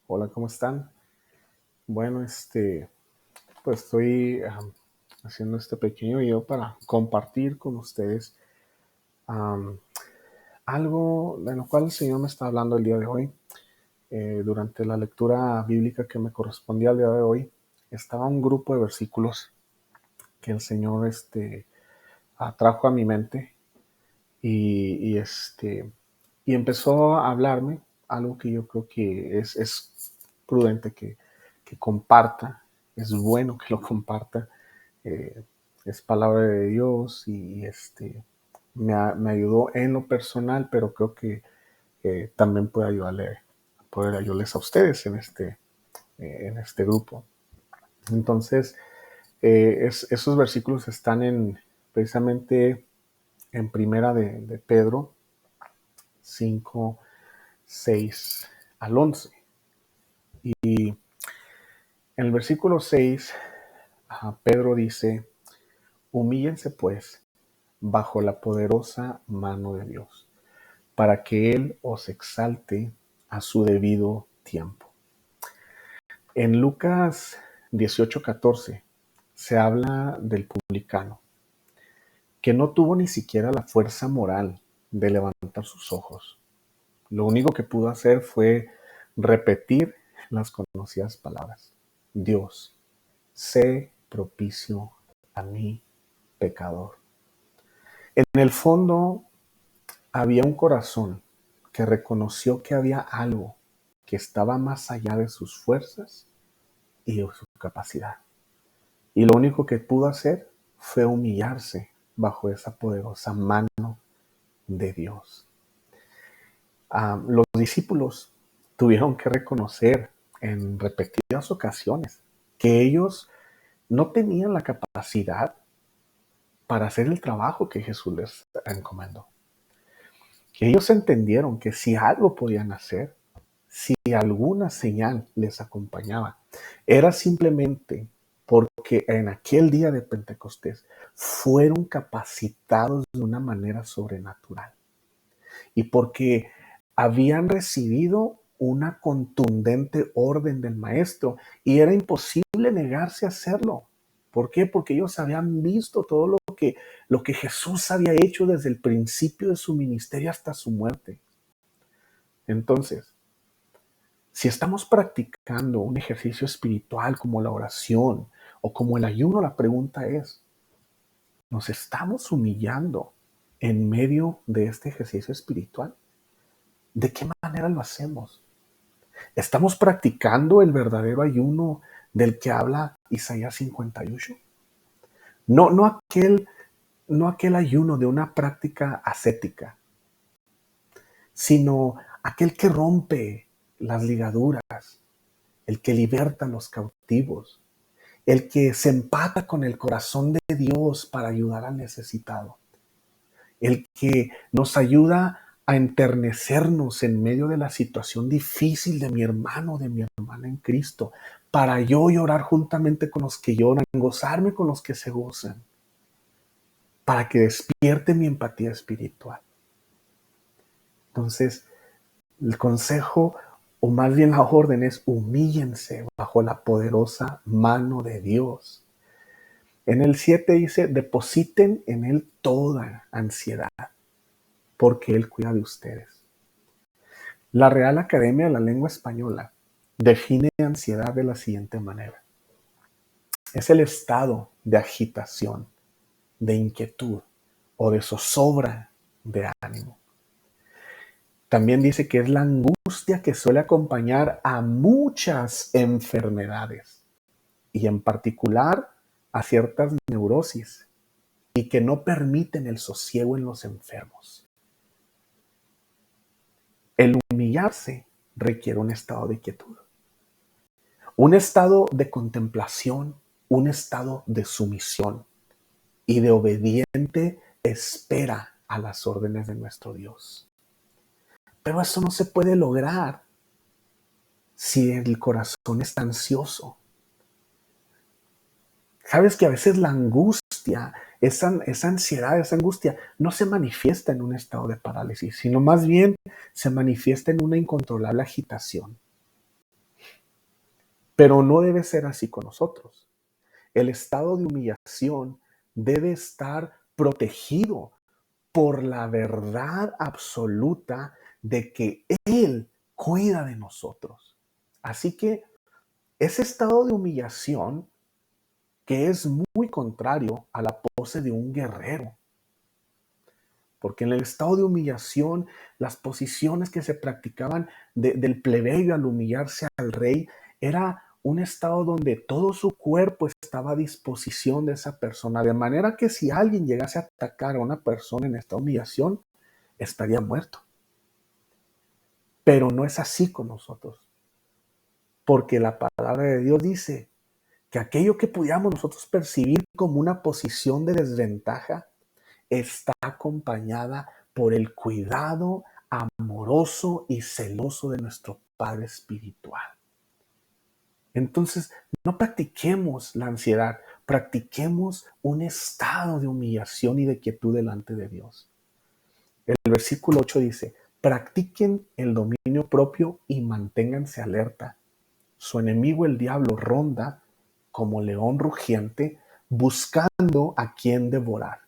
Hola, ¿cómo están? Bueno, pues estoy haciendo este pequeño video para compartir con ustedes am, algo de lo cual el Señor me está hablando el día de hoy. Durante la lectura bíblica que me correspondía el día de hoy, estaba un grupo de versículos que el Señor trajo a mi mente y empezó a hablarme algo que yo creo que es prudente que comparta, es bueno que lo comparta, eh, es palabra de Dios me ayudó en lo personal, pero creo que también puede ayudarles a ustedes en este grupo. Entonces, esos versículos están precisamente en Primera de Pedro 5, 6 al 11. Y en el versículo 6, Pedro dice: humíllense pues bajo la poderosa mano de Dios, para que Él os exalte a su debido tiempo. En Lucas 18:14 se habla del publicano, que no tuvo ni siquiera la fuerza moral de levantar sus ojos. Lo único que pudo hacer fue repetir las conocidas palabras: Dios, sé propicio a mi pecador. En el fondo había un corazón que reconoció que había algo que estaba más allá de sus fuerzas y de su capacidad. Y lo único que pudo hacer fue humillarse bajo esa poderosa mano de Dios. Los discípulos tuvieron que reconocer en repetidas ocasiones que ellos no tenían la capacidad para hacer el trabajo que Jesús les encomendó. Que ellos entendieron que si algo podían hacer, si alguna señal les acompañaba, era simplemente porque en aquel día de Pentecostés fueron capacitados de una manera sobrenatural y porque habían recibido una contundente orden del maestro y era imposible negarse a hacerlo. ¿Por qué? Porque ellos habían visto todo lo que Jesús había hecho desde el principio de su ministerio hasta su muerte. Entonces, si estamos practicando un ejercicio espiritual como la oración o como el ayuno, la pregunta es, ¿nos estamos humillando en medio de este ejercicio espiritual? ¿De qué manera lo hacemos? ¿Estamos practicando el verdadero ayuno del que habla Isaías 58? No, no aquel ayuno de una práctica ascética, sino aquel que rompe las ligaduras, el que liberta a los cautivos, el que se empata con el corazón de Dios para ayudar al necesitado, el que nos ayuda a enternecernos en medio de la situación difícil de mi hermano, de mi hermana en Cristo, para yo llorar juntamente con los que lloran, gozarme con los que se gozan, para que despierte mi empatía espiritual. Entonces, el consejo, o más bien la orden, es humíllense bajo la poderosa mano de Dios. En el 7 dice: depositen en Él toda ansiedad, porque Él cuida de ustedes. La Real Academia de la Lengua Española define ansiedad de la siguiente manera: es el estado de agitación, de inquietud o de zozobra de ánimo. También dice que es la angustia que suele acompañar a muchas enfermedades y en particular a ciertas neurosis y que no permiten el sosiego en los enfermos. El humillarse requiere un estado de quietud, un estado de contemplación, un estado de sumisión y de obediente espera a las órdenes de nuestro Dios. Pero eso no se puede lograr si el corazón está ansioso. Sabes que a veces la angustia, esa ansiedad, esa angustia, no se manifiesta en un estado de parálisis, sino más bien se manifiesta en una incontrolable agitación. Pero no debe ser así con nosotros. El estado de humillación debe estar protegido por la verdad absoluta de que Él cuida de nosotros. Así que ese estado de humillación, que es muy contrario a la pose de un guerrero, porque en el estado de humillación, las posiciones que se practicaban del plebeyo al humillarse al rey, era un estado donde todo su cuerpo estaba a disposición de esa persona, de manera que si alguien llegase a atacar a una persona en esta humillación, estaría muerto. Pero no es así con nosotros, porque la palabra de Dios dice que aquello que pudiéramos nosotros percibir como una posición de desventaja está acompañada por el cuidado amoroso y celoso de nuestro Padre Espiritual. Entonces, no practiquemos la ansiedad, practiquemos un estado de humillación y de quietud delante de Dios. El versículo 8 dice, practiquen el dominio propio y manténganse alerta. Su enemigo el diablo ronda como león rugiente buscando a quien devorar.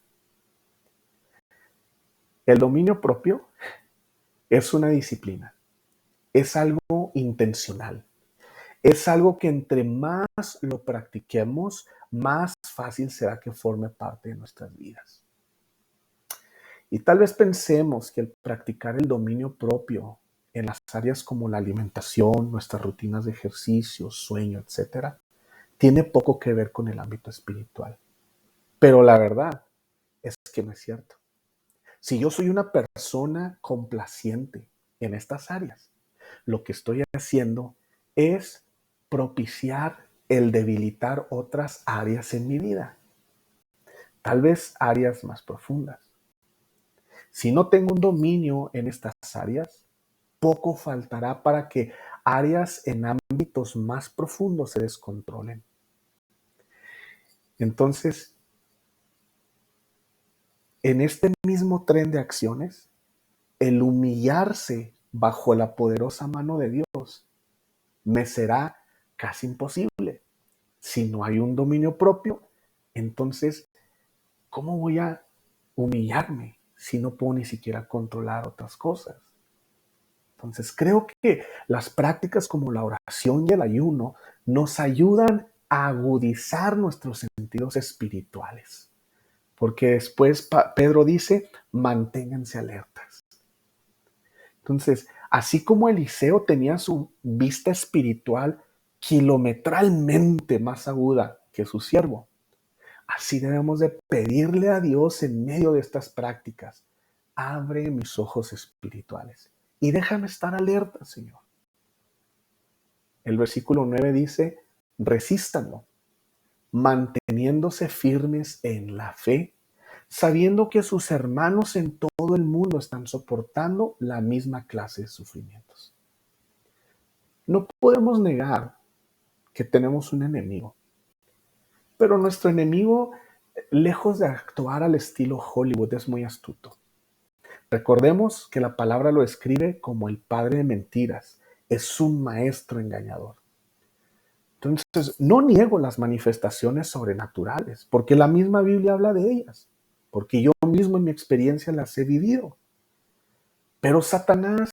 El dominio propio es una disciplina, es algo intencional, es algo que entre más lo practiquemos, más fácil será que forme parte de nuestras vidas. Y tal vez pensemos que el practicar el dominio propio en las áreas como la alimentación, nuestras rutinas de ejercicio, sueño, etcétera, tiene poco que ver con el ámbito espiritual. Pero la verdad es que no es cierto. Si yo soy una persona complaciente en estas áreas, lo que estoy haciendo es propiciar el debilitar otras áreas en mi vida, tal vez áreas más profundas. Si no tengo un dominio en estas áreas, poco faltará para que áreas en ámbitos más profundos se descontrolen. Entonces, en este mismo tren de acciones, el humillarse bajo la poderosa mano de Dios me será casi imposible. Si no hay un dominio propio, entonces, ¿cómo voy a humillarme si no puedo ni siquiera controlar otras cosas? Entonces, creo que las prácticas como la oración y el ayuno nos ayudan a agudizar nuestros sentidos espirituales. Porque después Pedro dice, manténganse alertas. Entonces, así como Eliseo tenía su vista espiritual kilometralmente más aguda que su siervo, así debemos de pedirle a Dios en medio de estas prácticas. Abre mis ojos espirituales y déjame estar alerta, Señor. El versículo 9 dice, resístanlo, manteniéndose firmes en la fe, sabiendo que sus hermanos en todo el mundo están soportando la misma clase de sufrimientos. No podemos negar que tenemos un enemigo, pero nuestro enemigo, lejos de actuar al estilo Hollywood, es muy astuto. Recordemos que la palabra lo describe como el padre de mentiras, es un maestro engañador. Entonces, no niego las manifestaciones sobrenaturales, porque la misma Biblia habla de ellas, porque yo mismo en mi experiencia las he vivido. Pero Satanás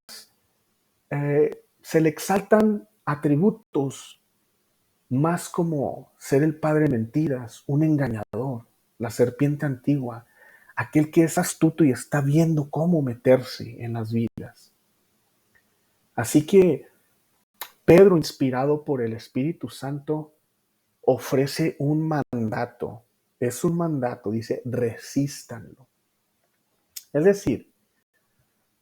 se le exaltan atributos más como ser el padre de mentiras, un engañador, la serpiente antigua, aquel que es astuto y está viendo cómo meterse en las vidas. Así que Pedro, inspirado por el Espíritu Santo, ofrece un mandato. Es un mandato, dice, resístanlo. Es decir,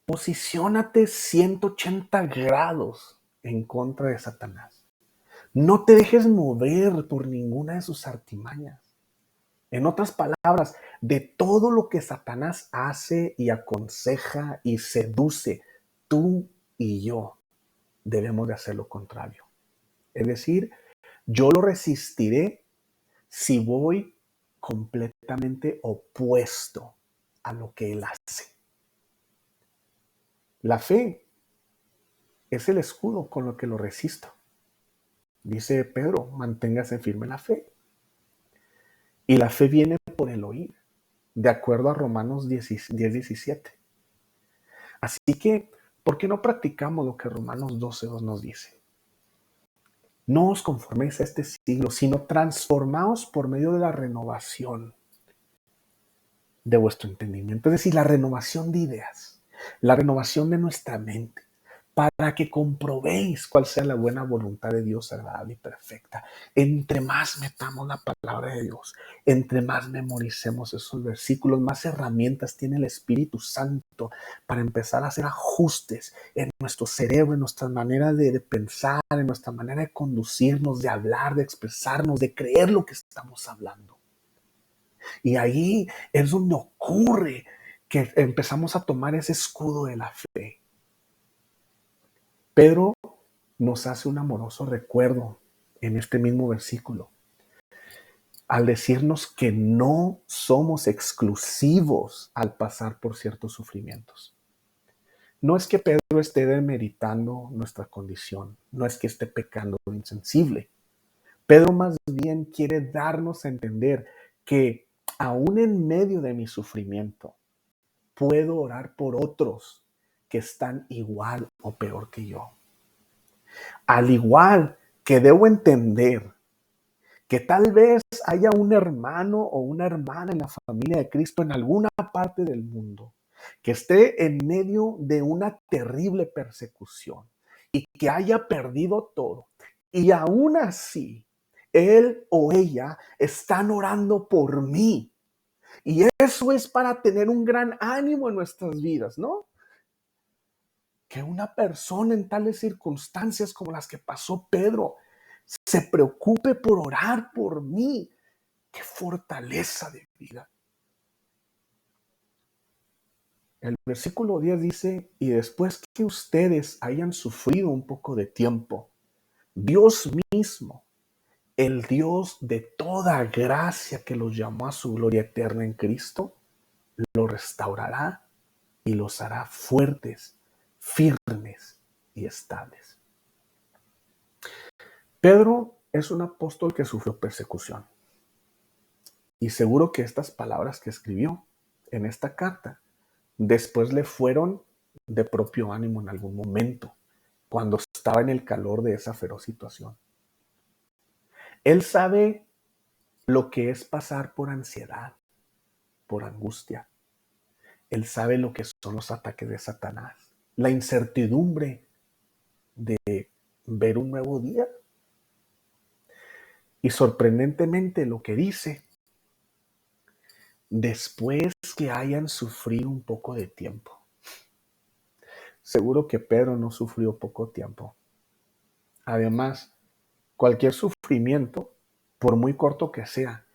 posiciónate 180 grados en contra de Satanás. No te dejes mover por ninguna de sus artimañas. En otras palabras, de todo lo que Satanás hace y aconseja y seduce, tú y yo debemos de hacer lo contrario. Es decir, yo lo resistiré si voy completamente opuesto a lo que él hace. La fe es el escudo con lo que lo resisto. Dice Pedro, manténgase firme en la fe. Y la fe viene por el oír, de acuerdo a Romanos 10:17. Así que, ¿por qué no practicamos lo que Romanos 12:2 nos dice? No os conforméis a este siglo, sino transformaos por medio de la renovación de vuestro entendimiento. Es decir, la renovación de ideas, la renovación de nuestra mente, para que comprobéis cuál sea la buena voluntad de Dios, agradable y perfecta. Entre más metamos la palabra de Dios, entre más memoricemos esos versículos, más herramientas tiene el Espíritu Santo para empezar a hacer ajustes en nuestro cerebro, en nuestra manera de pensar, en nuestra manera de conducirnos, de hablar, de expresarnos, de creer lo que estamos hablando. Y ahí es donde ocurre que empezamos a tomar ese escudo de la fe. Pedro nos hace un amoroso recuerdo en este mismo versículo, al decirnos que no somos exclusivos al pasar por ciertos sufrimientos. No es que Pedro esté demeritando nuestra condición, no es que esté pecando de insensible. Pedro más bien quiere darnos a entender que aún en medio de mi sufrimiento, puedo orar por otros que están igual o peor que yo. Al igual que debo entender que tal vez haya un hermano o una hermana en la familia de Cristo en alguna parte del mundo que esté en medio de una terrible persecución y que haya perdido todo. Y aún así, él o ella están orando por mí. Y eso es para tener un gran ánimo en nuestras vidas, ¿no? Que una persona en tales circunstancias como las que pasó Pedro se preocupe por orar por mí. ¡Qué fortaleza de vida! El versículo 10 dice, y después que ustedes hayan sufrido un poco de tiempo, Dios mismo, el Dios de toda gracia que los llamó a su gloria eterna en Cristo, lo restaurará y los hará fuertes, firmes y estables. Pedro es un apóstol que sufrió persecución. Y seguro que estas palabras que escribió en esta carta después le fueron de propio ánimo en algún momento, cuando estaba en el calor de esa feroz situación. Él sabe lo que es pasar por ansiedad, por angustia. Él sabe lo que son los ataques de Satanás, la incertidumbre de ver un nuevo día. Y sorprendentemente lo que dice, después que hayan sufrido un poco de tiempo. Seguro que Pedro no sufrió poco tiempo. Además, cualquier sufrimiento, por muy corto que sea,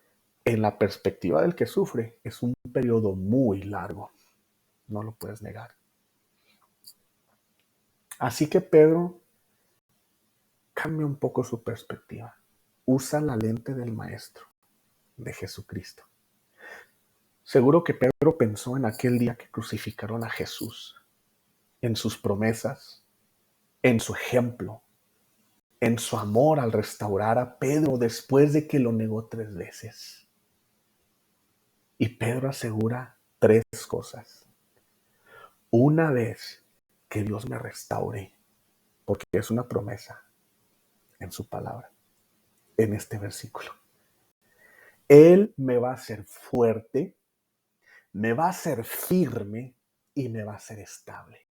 en la perspectiva del que sufre, es un periodo muy largo. No lo puedes negar. Así que Pedro cambia un poco su perspectiva. Usa la lente del Maestro, de Jesucristo. Seguro que Pedro pensó en aquel día que crucificaron a Jesús, en sus promesas, en su ejemplo, en su amor al restaurar a Pedro después de que lo negó 3 veces. Y Pedro asegura 3 cosas. Una vez que Dios me restaure, porque es una promesa en su palabra, en este versículo. Él me va a hacer fuerte, me va a hacer firme y me va a hacer estable.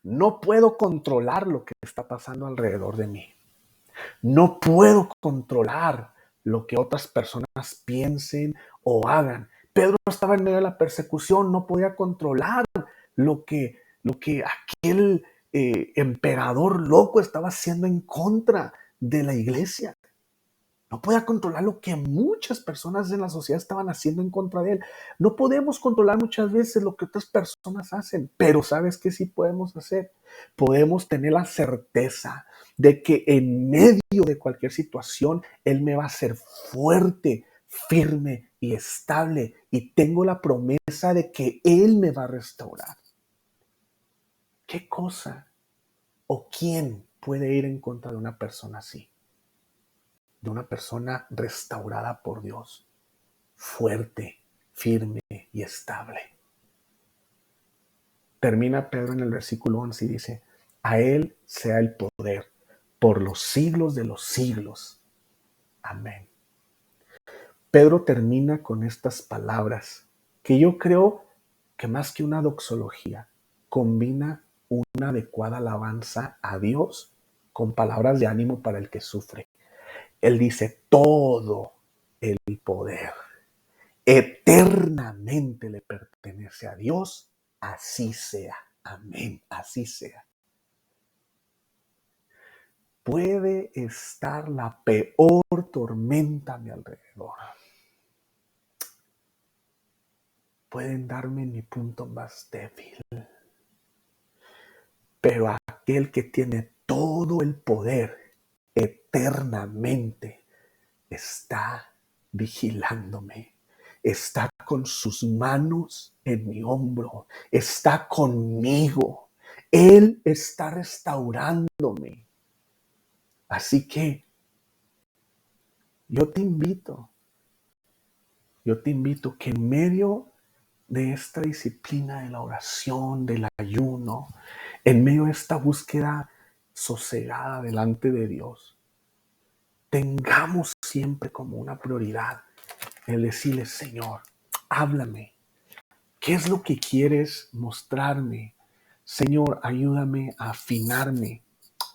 No puedo controlar lo que está pasando alrededor de mí. No puedo controlar lo que otras personas piensen o hagan. Pedro estaba en medio de la persecución, no podía controlar lo que aquel emperador loco estaba haciendo en contra de la iglesia. No podía controlar lo que muchas personas en la sociedad estaban haciendo en contra de él. No podemos controlar muchas veces lo que otras personas hacen, pero ¿sabes qué sí podemos hacer? Podemos tener la certeza de que en medio de cualquier situación, Él me va a hacer fuerte, firme y estable. Y tengo la promesa de que Él me va a restaurar. ¿Qué cosa o quién puede ir en contra de una persona así? de una persona restaurada por Dios, fuerte, firme y estable. Termina Pedro en el versículo 11 y dice, a Él sea el poder por los siglos de los siglos. Amén. Pedro termina con estas palabras que yo creo que más que una doxología, combina una adecuada alabanza a Dios con palabras de ánimo para el que sufre. Él dice, todo el poder eternamente le pertenece a Dios, así sea. Amén, así sea. Puede estar la peor tormenta a mi alrededor. Pueden darme mi punto más débil. Pero aquel que tiene todo el poder eternamente está vigilándome. Está con sus manos en mi hombro. Está conmigo. Él está restaurándome. Así que yo te invito que en medio de esta disciplina de la oración, del ayuno, en medio de esta búsqueda sosegada delante de Dios, tengamos siempre como una prioridad el decirle, Señor, háblame. ¿Qué es lo que quieres mostrarme? Señor, ayúdame a afinarme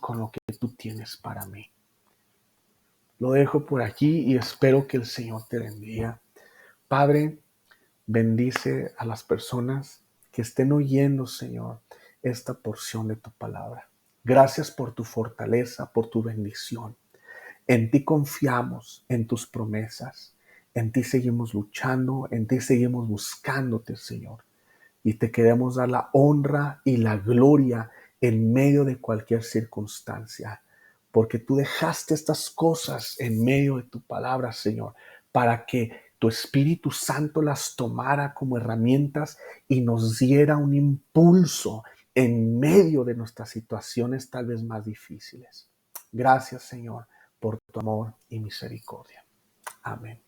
con lo que tú tienes para mí. Lo dejo por aquí y espero que el Señor te bendiga. Padre, bendice a las personas que estén oyendo, Señor, esta porción de tu palabra. Gracias por tu fortaleza, por tu bendición. En ti confiamos, en tus promesas. En ti seguimos luchando, en ti seguimos buscándote, Señor. Y te queremos dar la honra y la gloria en medio de cualquier circunstancia. Porque tú dejaste estas cosas en medio de tu palabra, Señor, para que tu Espíritu Santo las tomara como herramientas y nos diera un impulso en medio de nuestras situaciones tal vez más difíciles. Gracias, Señor, por tu amor y misericordia. Amén.